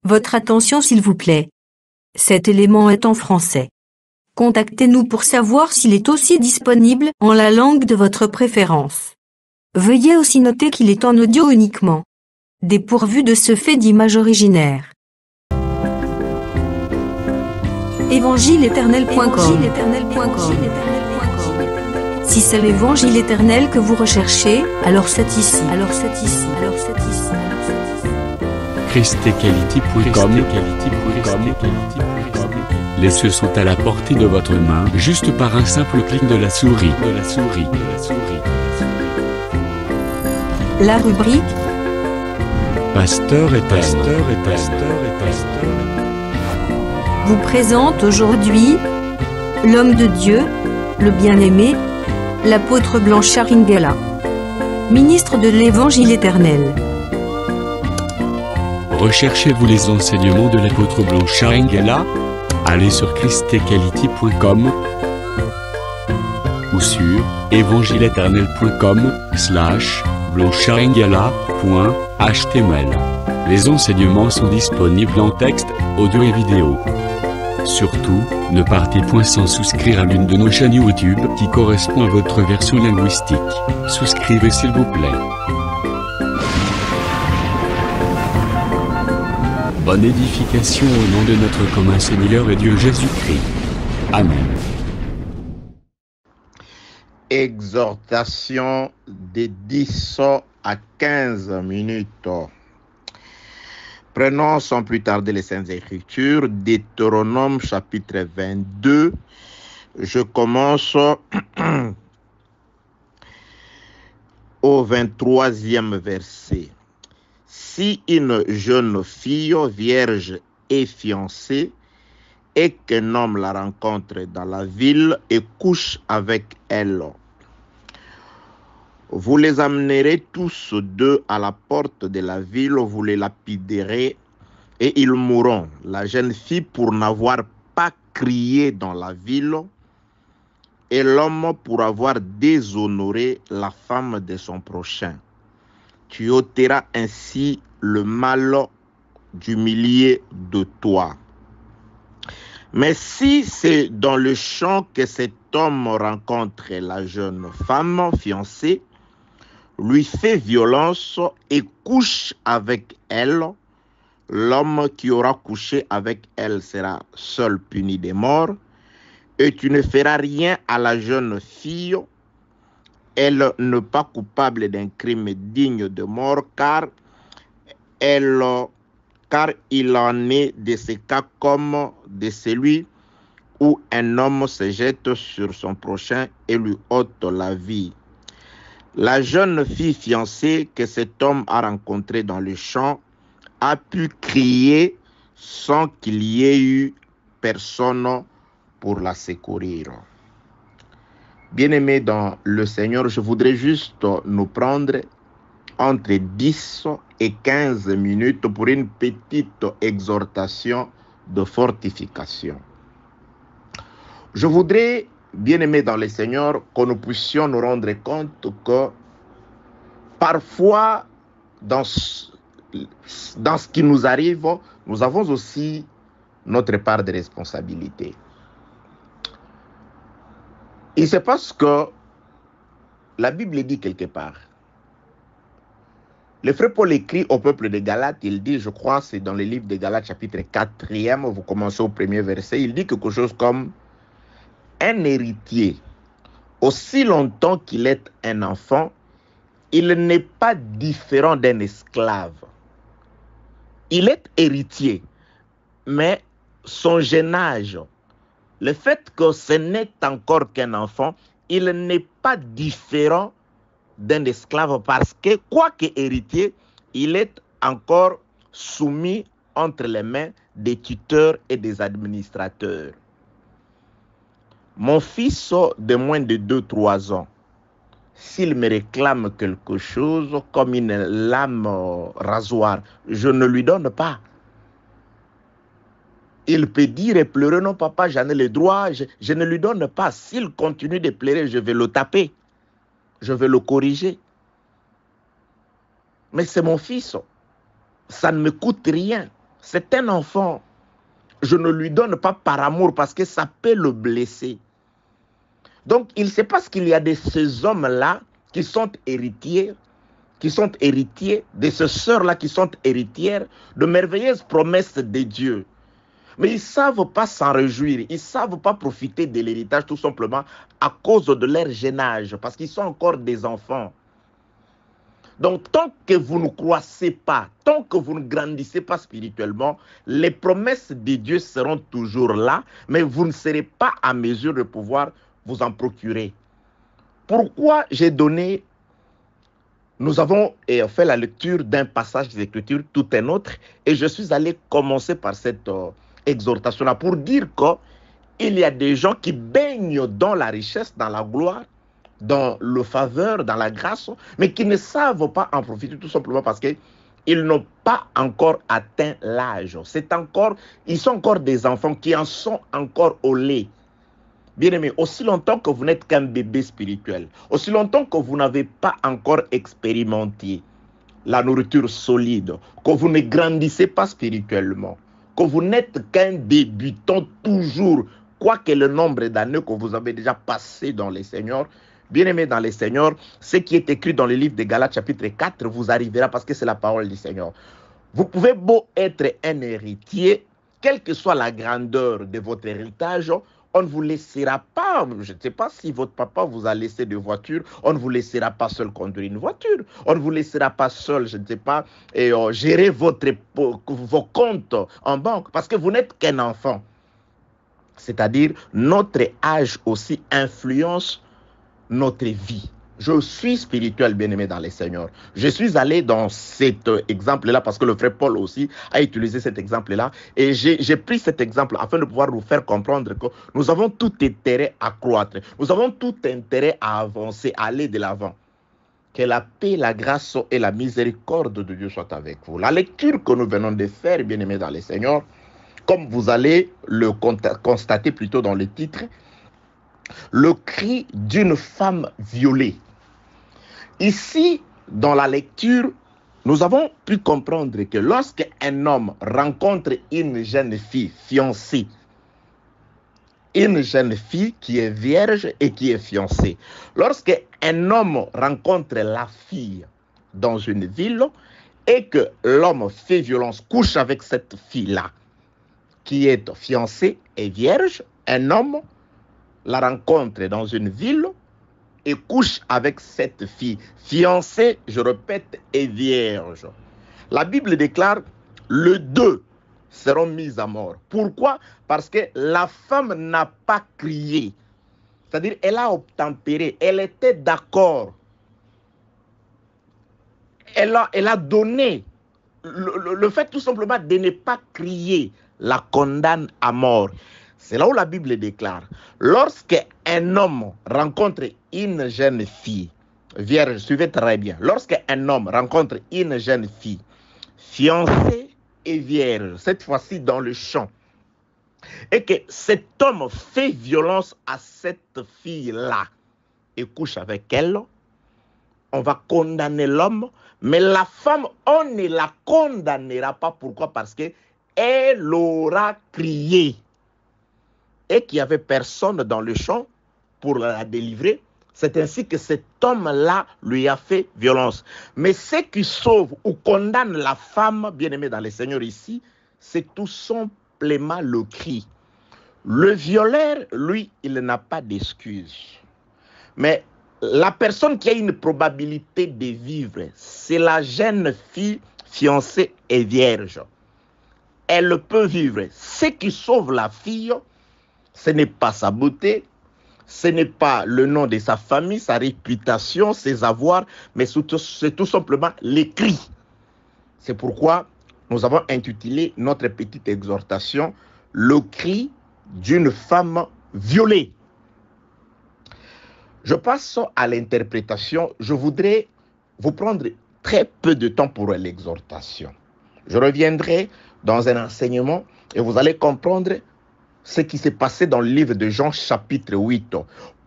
Votre attention s'il vous plaît. Cet élément est en français. Contactez-nous pour savoir s'il est aussi disponible en la langue de votre préférence. Veuillez aussi noter qu'il est en audio uniquement. Dépourvu de ce fait d'image originaire. Évangile-éternel.com. Si c'est l'évangile éternel que vous recherchez, alors c'est ici. ChristEquality.com. Les cieux sont à la portée de votre main, juste par un simple clic de la souris. La rubrique Pasteur éternel. vous présente aujourd'hui l'homme de Dieu, le bien-aimé, l'apôtre Blanchard Ingela, ministre de l'Évangile éternel. Recherchez-vous les enseignements de l'apôtre Blanchard Ingela? Allez sur ChristEquality.com ou sur evangileeternel.com/blancharengala.html. Les enseignements sont disponibles en texte, audio et vidéo. Surtout, ne partez point sans souscrire à l'une de nos chaînes YouTube qui correspond à votre version linguistique. Souscrivez s'il vous plaît. Bonne édification au nom de notre commun Seigneur et Dieu Jésus-Christ. Amen. Exhortation de 10 à 15 minutes. Prenons sans plus tarder les Saintes Écritures, Deutéronome chapitre 22. Je commence au 23e verset. Si une jeune fille vierge est fiancée et qu'un homme la rencontre dans la ville et couche avec elle, vous les amènerez tous deux à la porte de la ville, vous les lapiderez et ils mourront. La jeune fille pour n'avoir pas crié dans la ville et l'homme pour avoir déshonoré la femme de son prochain. Tu ôteras ainsi le mal du milieu de toi. Mais si c'est dans le champ que cet homme rencontre la jeune femme fiancée, lui fait violence et couche avec elle, l'homme qui aura couché avec elle sera seul puni de mort, et tu ne feras rien à la jeune fille. Elle n'est pas coupable d'un crime digne de mort, car il en est de ce cas comme de celui où un homme se jette sur son prochain et lui ôte la vie. La jeune fille fiancée que cet homme a rencontrée dans le champ a pu crier sans qu'il y ait eu personne pour la secourir. Bien-aimés dans le Seigneur, je voudrais juste nous prendre entre 10 et 15 minutes pour une petite exhortation de fortification. Je voudrais, bien-aimés dans le Seigneur, que nous puissions nous rendre compte que parfois, dans ce qui nous arrive, nous avons aussi notre part de responsabilité. Il se passe que la Bible dit quelque part. Le frère Paul écrit au peuple de Galates, il dit, je crois, c'est dans le livre de Galates, chapitre 4e, vous commencez au premier verset, il dit quelque chose comme un héritier, aussi longtemps qu'il est un enfant, il n'est pas différent d'un esclave. Il est héritier, mais son jeune âge, le fait que ce n'est encore qu'un enfant, il n'est pas différent d'un esclave parce que, quoique héritier, il est encore soumis entre les mains des tuteurs et des administrateurs. Mon fils de moins de 2-3 ans, s'il me réclame quelque chose comme une lame rasoir, je ne lui donne pas. Il peut dire et pleurer, non papa, j'en ai le droit, je ne lui donne pas. S'il continue de pleurer, je vais le taper, je vais le corriger. Mais c'est mon fils, ça ne me coûte rien. C'est un enfant. Je ne lui donne pas par amour parce que ça peut le blesser. Donc, il se passe qu'il y a de ces hommes-là qui sont héritiers, de ces sœurs-là qui sont héritières de merveilleuses promesses de Dieu. Mais ils ne savent pas s'en réjouir, ils ne savent pas profiter de l'héritage tout simplement à cause de leur jeune âge, parce qu'ils sont encore des enfants. Donc, tant que vous ne croissez pas, tant que vous ne grandissez pas spirituellement, les promesses de Dieu seront toujours là, mais vous ne serez pas à mesure de pouvoir vous en procurer. Pourquoi nous avons fait la lecture d'un passage des Écritures, tout un autre, et je suis allé commencer par cette exhortation-là pour dire qu'il y a des gens qui baignent dans la richesse, dans la gloire, dans le faveur, dans la grâce, mais qui ne savent pas en profiter tout simplement parce qu'ils n'ont pas encore atteint l'âge. Ils sont encore des enfants qui en sont encore au lait. Bien-aimés, aussi longtemps que vous n'êtes qu'un bébé spirituel, aussi longtemps que vous n'avez pas encore expérimenté la nourriture solide, que vous ne grandissez pas spirituellement, que vous n'êtes qu'un débutant toujours, quoique le nombre d'années que vous avez déjà passé dans les Seigneurs, bien-aimés dans les Seigneurs, ce qui est écrit dans le livre de Galates chapitre 4 vous arrivera parce que c'est la parole du Seigneur. Vous pouvez beau être un héritier, quelle que soit la grandeur de votre héritage, on ne vous laissera pas, je ne sais pas si votre papa vous a laissé de voiture, on ne vous laissera pas seul conduire une voiture, on ne vous laissera pas seul, je ne sais pas, gérer vos comptes en banque, parce que vous n'êtes qu'un enfant. C'est-à-dire, notre âge aussi influence notre vie. Je suis spirituel, bien-aimé dans les Seigneurs. Je suis allé dans cet exemple-là parce que le frère Paul aussi a utilisé cet exemple-là. Et j'ai pris cet exemple afin de pouvoir nous faire comprendre que nous avons tout intérêt à croître. Nous avons tout intérêt à avancer, à aller de l'avant. Que la paix, la grâce et la miséricorde de Dieu soient avec vous. La lecture que nous venons de faire, bien-aimé dans les Seigneurs, comme vous allez le constater plutôt dans le titre, le cri d'une femme violée. Ici, dans la lecture, nous avons pu comprendre que lorsqu'un homme rencontre une jeune fille fiancée, une jeune fille qui est vierge et qui est fiancée, lorsqu'un homme rencontre la fille dans une ville et que l'homme fait violence, couche avec cette fille-là, qui est fiancée et vierge, un homme la rencontre dans une ville et couche avec cette fille, fiancée, je répète, et vierge. La Bible déclare, les deux seront mis à mort. Pourquoi? Parce que la femme n'a pas crié. C'est-à-dire, elle a obtempéré, elle était d'accord. Elle a donné. Le fait tout simplement de ne pas crier la condamne à mort. C'est là où la Bible déclare, lorsqu'un homme rencontre une jeune fille, vierge, suivez très bien, lorsqu'un homme rencontre une jeune fille, fiancée et vierge, cette fois-ci dans le champ, et que cet homme fait violence à cette fille-là et couche avec elle, on va condamner l'homme, mais la femme, on ne la condamnera pas. Pourquoi? Parce qu'elle aura crié. Et qu'il n'y avait personne dans le champ pour la délivrer. C'est ainsi que cet homme-là lui a fait violence. Mais ce qui sauve ou condamne la femme, bien-aimée dans les Seigneurs ici, c'est tout simplement le cri. Le violeur, lui, il n'a pas d'excuse. Mais la personne qui a une probabilité de vivre, c'est la jeune fille fiancée et vierge. Elle peut vivre. Ce qui sauve la fille, ce n'est pas sa beauté, ce n'est pas le nom de sa famille, sa réputation, ses avoirs, mais c'est tout simplement les cris. C'est pourquoi nous avons intitulé notre petite exhortation « Le cri d'une femme violée ». Je passe à l'interprétation. Je voudrais vous prendre très peu de temps pour l'exhortation. Je reviendrai dans un enseignement et vous allez comprendre ce qui s'est passé dans le livre de Jean chapitre 8.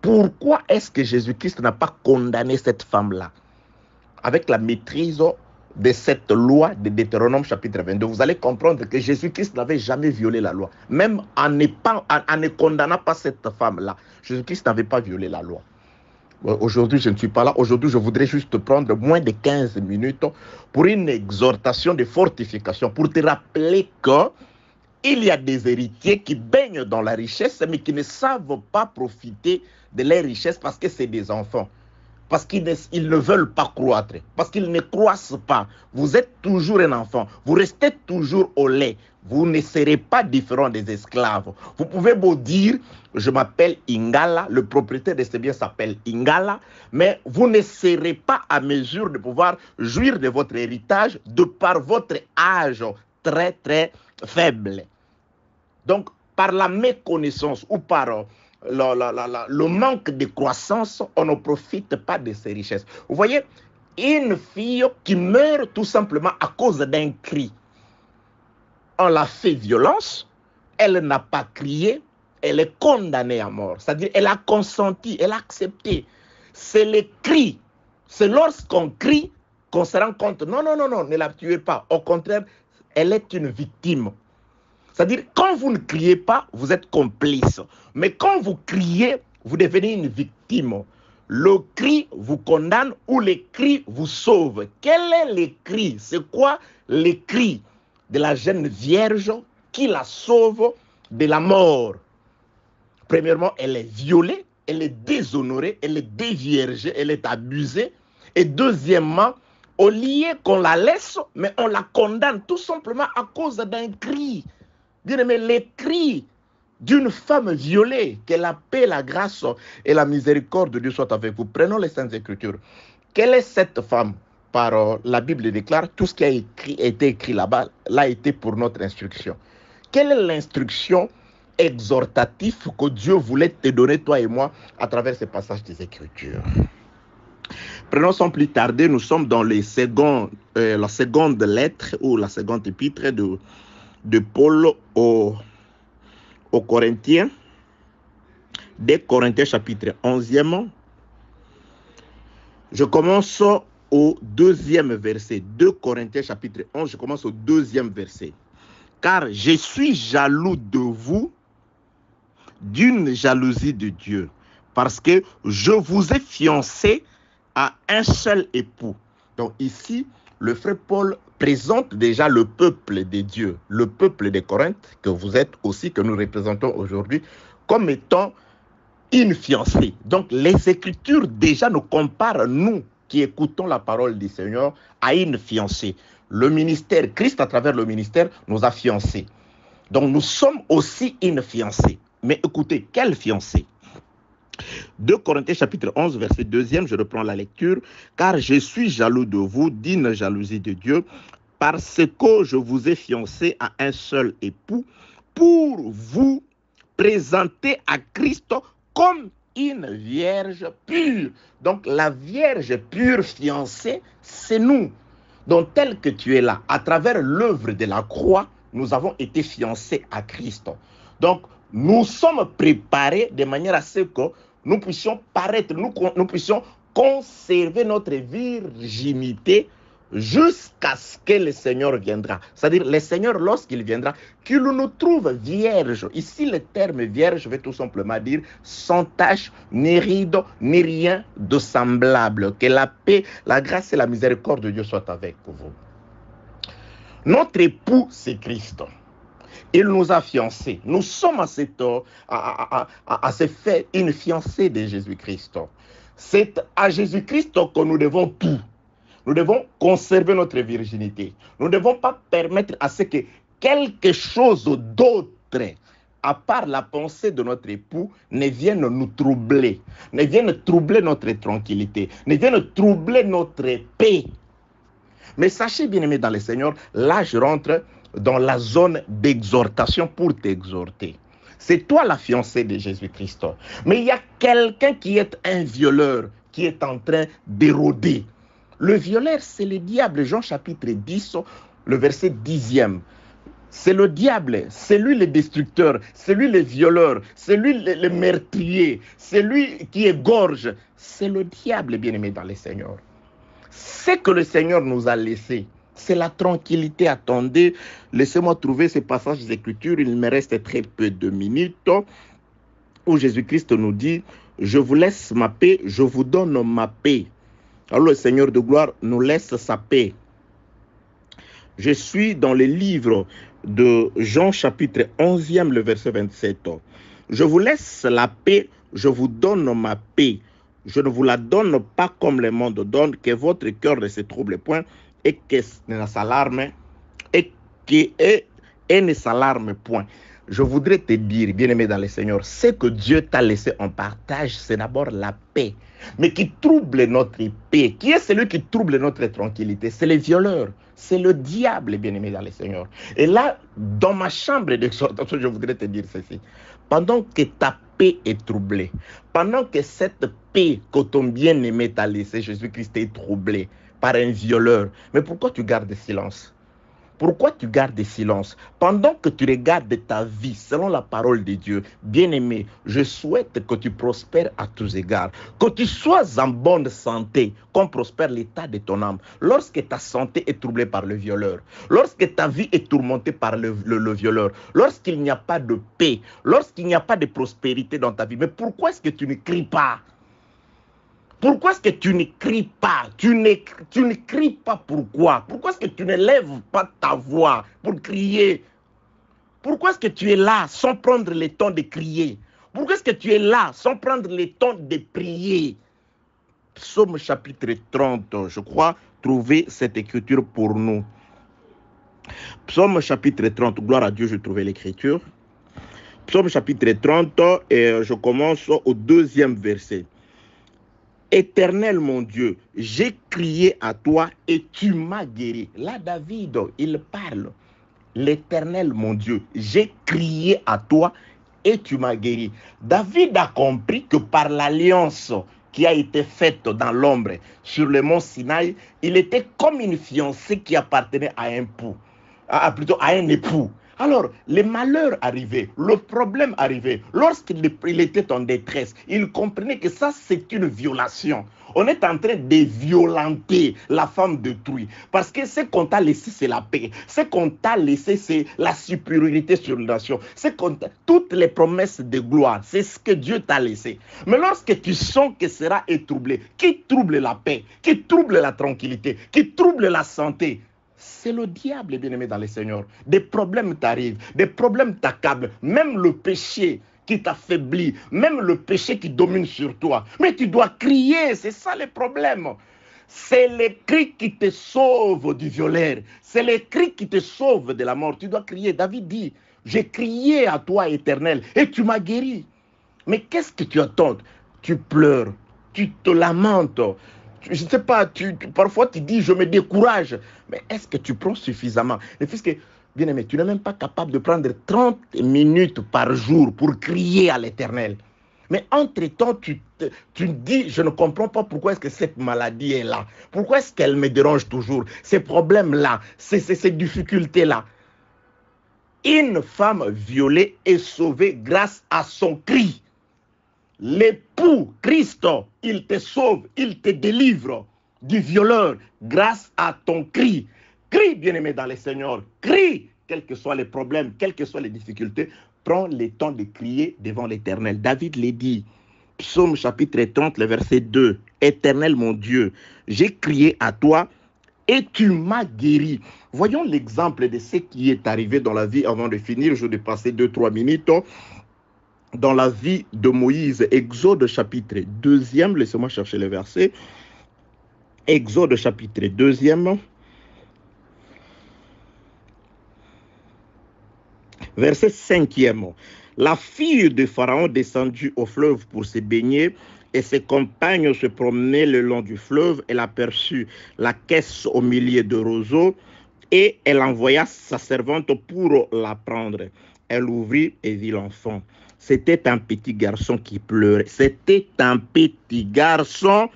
Pourquoi est-ce que Jésus-Christ n'a pas condamné cette femme-là? Avec la maîtrise de cette loi de Deutéronome chapitre 22, vous allez comprendre que Jésus-Christ n'avait jamais violé la loi. Même en ne condamnant pas cette femme-là, Jésus-Christ n'avait pas violé la loi. Aujourd'hui, je ne suis pas là. Aujourd'hui, je voudrais juste prendre moins de 15 minutes pour une exhortation de fortification, pour te rappeler qu'il y a des héritiers qui baignent dans la richesse, mais qui ne savent pas profiter de leur richesse parce que c'est des enfants. Parce qu'ils ne veulent pas croître, parce qu'ils ne croissent pas. Vous êtes toujours un enfant, vous restez toujours au lait. Vous ne serez pas différent des esclaves. Vous pouvez beau dire, je m'appelle Ingala, le propriétaire de ce bien s'appelle Ingala, mais vous ne serez pas à mesure de pouvoir jouir de votre héritage de par votre âge très très faible. Donc, par la méconnaissance ou par le manque de croissance, on ne profite pas de ces richesses. Vous voyez, une fille qui meurt tout simplement à cause d'un cri. On l'a fait violence, elle n'a pas crié, elle est condamnée à mort. C'est-à-dire, elle a consenti, elle a accepté. C'est le cri. C'est lorsqu'on crie qu'on se rend compte, non, ne la tuez pas. Au contraire, elle est une victime. C'est-à-dire, quand vous ne criez pas, vous êtes complice. Mais quand vous criez, vous devenez une victime. Le cri vous condamne ou le cri vous sauve. Quel est le cri? C'est quoi le cri de la jeune vierge qui la sauve de la mort? Premièrement, elle est violée, elle est déshonorée, elle est déviergée, elle est abusée. Et deuxièmement, au lieu qu'on la laisse, mais on la condamne tout simplement à cause d'un cri. Bien-aimé, les cris d'une femme violée, que la paix, la grâce et la miséricorde de Dieu soient avec vous. Prenons les Saintes Écritures. Quelle est cette femme? Par la Bible déclare, tout ce qui a été écrit là-bas, l'a été pour notre instruction. Quelle est l'instruction exhortative que Dieu voulait te donner, toi et moi, à travers ces passages des Écritures? Prenons sans plus tarder, nous sommes dans la seconde lettre ou la seconde épître de Paul aux Corinthiens, des Corinthiens chapitre 11e. Je commence au 2e verset. 2 Corinthiens chapitre 11, je commence au 2e verset. Car je suis jaloux de vous d'une jalousie de Dieu, parce que je vous ai fiancé à un seul époux. Donc ici, le frère Paul présente déjà le peuple de Dieu, le peuple de Corinthe, que vous êtes aussi, que nous représentons aujourd'hui, comme étant une fiancée. Donc les Écritures déjà nous comparent, nous qui écoutons la parole du Seigneur, à une fiancée. Le ministère, Christ à travers le ministère, nous a fiancés. Donc nous sommes aussi une fiancée. Mais écoutez, quelle fiancée? 2 Corinthiens chapitre 11, verset 2e, je reprends la lecture. Car je suis jaloux de vous d'une jalousie de Dieu, parce que je vous ai fiancé à un seul époux, pour vous présenter à Christ comme une vierge pure. Donc la vierge pure fiancée, c'est nous. Donc tel que tu es là, à travers l'œuvre de la croix, nous avons été fiancés à Christ. Donc nous sommes préparés de manière à ce que nous puissions paraître, nous puissions conserver notre virginité jusqu'à ce que le Seigneur viendra. C'est-à-dire, le Seigneur, lorsqu'il viendra, qu'il nous trouve vierges. Ici, le terme vierge veut tout simplement dire sans tache, ni rides, ni rien de semblable. Que la paix, la grâce et la miséricorde de Dieu soient avec vous. Notre époux, c'est Christ. Il nous a fiancés. Nous sommes à ce fait une fiancée de Jésus-Christ. C'est à Jésus-Christ que nous devons tout. Nous devons conserver notre virginité. Nous ne devons pas permettre à ce que quelque chose d'autre, à part la pensée de notre époux, ne vienne nous troubler, ne vienne troubler notre tranquillité, ne vienne troubler notre paix. Mais sachez, bien-aimés dans le Seigneur, là je rentre dans la zone d'exhortation pour t'exhorter. C'est toi la fiancée de Jésus-Christ. Mais il y a quelqu'un qui est un violeur, qui est en train d'éroder. Le violeur, c'est le diable. Jean chapitre 10, le verset 10e. C'est le diable, c'est lui le destructeur, c'est lui le violeur, c'est lui le meurtrier, c'est lui qui égorge. C'est le diable, bien-aimé dans le Seigneur. Ce que le Seigneur nous a laissé, c'est la tranquillité. Attendez, laissez-moi trouver ces passages d'Écriture. Il me reste très peu de minutes où Jésus-Christ nous dit, je vous laisse ma paix, je vous donne ma paix. Alors le Seigneur de gloire nous laisse sa paix. Je suis dans le livre de Jean chapitre 11e, le verset 27. Je vous laisse la paix, je vous donne ma paix. Je ne vous la donne pas comme le monde donne, que votre cœur ne se trouble point et que ne s'alarme et ne s'alarme point. Je voudrais te dire, bien-aimé dans le Seigneur, ce que Dieu t'a laissé en partage, c'est d'abord la paix. Mais qui trouble notre paix, qui est celui qui trouble notre tranquillité? C'est les violeurs, c'est le diable, bien-aimé dans le Seigneur. Et là, dans ma chambre d'exhortation, je voudrais te dire ceci. Pendant que ta paix est troublée, pendant que cette paix que ton bien-aimé t'a laissé, Jésus-Christ, est troublée par un violeur, mais pourquoi tu gardes silence? Pourquoi tu gardes silence? Pendant que tu regardes ta vie selon la parole de Dieu, bien-aimé, je souhaite que tu prospères à tous égards, que tu sois en bonne santé, qu'on prospère l'état de ton âme. Lorsque ta santé est troublée par le violeur, lorsque ta vie est tourmentée par le violeur, lorsqu'il n'y a pas de paix, lorsqu'il n'y a pas de prospérité dans ta vie, mais pourquoi est-ce que tu ne cries pas? Pourquoi est-ce que tu ne cries pas? Tu ne cries pas pourquoi? Pourquoi est-ce que tu ne lèves pas ta voix pour crier? Pourquoi est-ce que tu es là sans prendre le temps de crier? Pourquoi est-ce que tu es là sans prendre le temps de prier? Psaume chapitre 30, je crois, trouver cette écriture pour nous. Psaume chapitre 30, gloire à Dieu, je trouvais l'écriture. Psaume chapitre 30, et je commence au 2e verset. Éternel mon Dieu, j'ai crié à toi et tu m'as guéri. Là, David, il parle. L'Éternel mon Dieu, j'ai crié à toi et tu m'as guéri. David a compris que par l'alliance qui a été faite dans l'ombre sur le mont Sinaï, il était comme une fiancée qui appartenait à plutôt à un époux. Alors, les malheurs arrivaient, le problème arrivait. Lorsqu'il était en détresse, il comprenait que ça, c'est une violation. On est en train de violenter la femme d'autrui. Parce que ce qu'on t'a laissé, c'est la paix. Ce qu'on t'a laissé, c'est la supériorité sur la nation. Toutes les promesses de gloire, c'est ce que Dieu t'a laissé. Mais lorsque tu sens que sera troublé, qui trouble la paix, qui trouble la tranquillité, qui trouble la santé, c'est le diable, bien-aimé dans le Seigneur. Des problèmes t'arrivent, des problèmes t'accablent, même le péché qui t'affaiblit, même le péché qui domine sur toi. Mais tu dois crier, c'est ça le problème. C'est le cri qui te sauve du violeur, c'est le cri qui te sauve de la mort. Tu dois crier. David dit, j'ai crié à toi, Éternel, et tu m'as guéri. Mais qu'est-ce que tu attends? Tu pleures, tu te lamentes. Je ne sais pas, parfois tu dis, je me décourage. Mais est-ce que tu prends suffisamment? Puisque, bien aimé, tu n'es même pas capable de prendre 30 minutes par jour pour crier à l'Éternel. Mais entre-temps, tu dis, je ne comprends pas pourquoi est-ce que cette maladie est là. Pourquoi est-ce qu'elle me dérange toujours? Ces problèmes-là, ces difficultés-là. Une femme violée est sauvée grâce à son cri. L'époux, Christ, il te sauve, il te délivre du violeur grâce à ton cri. Crie, bien-aimé dans le Seigneur, crie, quels que soient les problèmes, quelles que soient les difficultés, prends le temps de crier devant l'Éternel. David l'a dit, Psaume chapitre 30, le verset 2, Éternel mon Dieu, j'ai crié à toi et tu m'as guéri. Voyons l'exemple de ce qui est arrivé dans la vie avant de finir. Je vais passer 2-3 minutes. Dans la vie de Moïse, Exode chapitre 2e, laissez-moi chercher le verset. Exode chapitre 2e, verset 5e. La fille de Pharaon descendit au fleuve pour se baigner et ses compagnes se promenaient le long du fleuve. Elle aperçut la caisse au milieu de roseaux et elle envoya sa servante pour la prendre. Elle ouvrit et vit l'enfant. C'était un petit garçon qui pleurait. C'était un petit garçon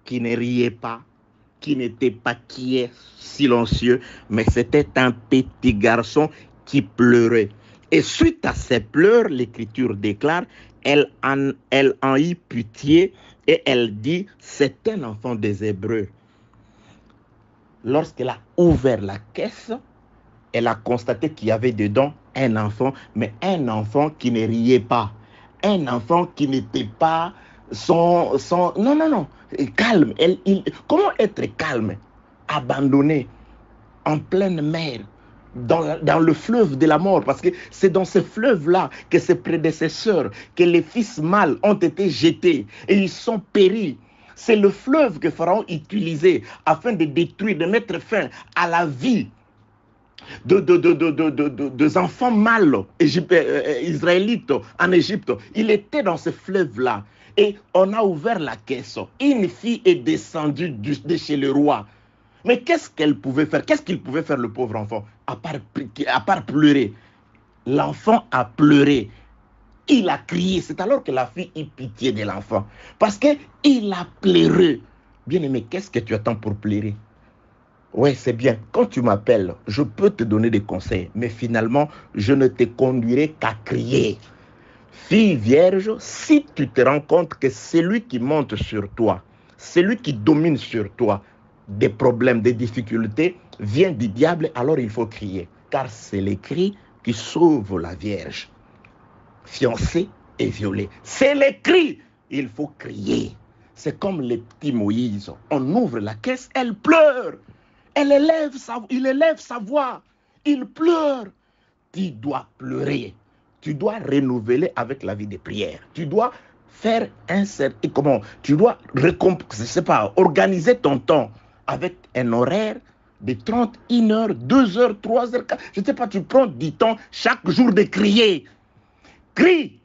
qui ne riait pas, qui n'était pas quiet, silencieux, mais c'était un petit garçon qui pleurait. Et suite à ses pleurs, l'Écriture déclare, elle en eut pitié et elle dit, c'est un enfant des Hébreux. lorsqu'elle a ouvert la caisse, elle a constaté qu'il y avait dedans un enfant, mais un enfant qui ne riait pas. Un enfant qui n'était pas non, calme. Comment être calme, abandonné, en pleine mer, dans le fleuve de la mort, parce que c'est dans ce fleuve-là que ses prédécesseurs, que les fils mâles ont été jetés et ils sont péris. C'est le fleuve que Pharaon utilisait afin de détruire, de mettre fin à la vie des enfants mâles israélites en Égypte. Il était dans ce fleuve-là et on a ouvert la caisse. Une fille est descendue de chez le roi. Mais qu'est-ce qu'elle pouvait faire? Qu'est-ce qu'il pouvait faire, le pauvre enfant, à part pleurer? L'enfant a pleuré. Il a crié. C'est alors que la fille eut pitié de l'enfant. Parce qu'il a pleuré. Bien-aimé, qu'est-ce que tu attends pour pleurer? Oui, c'est bien. Quand tu m'appelles, je peux te donner des conseils. Mais finalement, je ne te conduirai qu'à crier. Fille vierge, si tu te rends compte que celui qui monte sur toi, celui qui domine sur toi, des problèmes, des difficultés, vient du diable, alors il faut crier. Car c'est les cris qui sauvent la Vierge, fiancée et violée. C'est les cris, il faut crier. C'est comme les petits Moïse. On ouvre la caisse, elle pleure. Il élève sa voix. Il pleure. Tu dois pleurer. Tu dois renouveler avec la vie de prière. Tu dois faire tu dois organiser ton temps avec un horaire de 31 heures, 2 heures, 3 heures, 4. Je ne sais pas, tu prends du temps chaque jour de crier. Crie.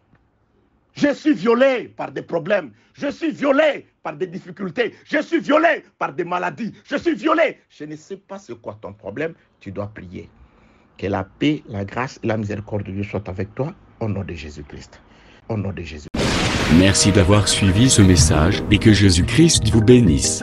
Je suis violé par des problèmes. Je suis violé par des difficultés. Je suis violé par des maladies. Je suis violé. Je ne sais pas c'est quoi ton problème. Tu dois prier. Que la paix, la grâce et la miséricorde de Dieu soient avec toi. Au nom de Jésus-Christ. Au nom de Jésus. Merci d'avoir suivi ce message et que Jésus-Christ vous bénisse.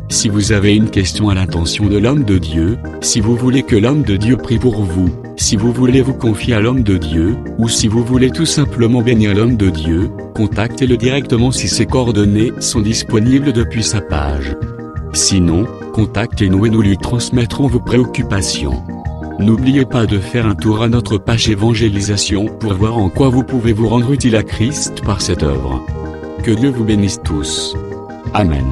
Si vous avez une question à l'intention de l'homme de Dieu, si vous voulez que l'homme de Dieu prie pour vous, si vous voulez vous confier à l'homme de Dieu, ou si vous voulez tout simplement bénir l'homme de Dieu, contactez-le directement si ses coordonnées sont disponibles depuis sa page. Sinon, contactez-nous et nous lui transmettrons vos préoccupations. N'oubliez pas de faire un tour à notre page évangélisation pour voir en quoi vous pouvez vous rendre utile à Christ par cette œuvre. Que Dieu vous bénisse tous. Amen.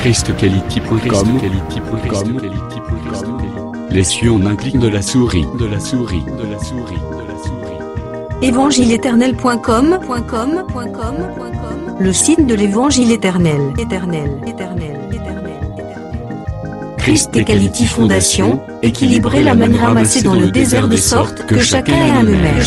ChristQuality.com. Les cieux en un clic de la souris. Évangile-éternel.com, le site de l'évangile éternel. Christ Equality Fondation, équilibrer la manne ramassée dans le désert de sorte que chacun ait un numère.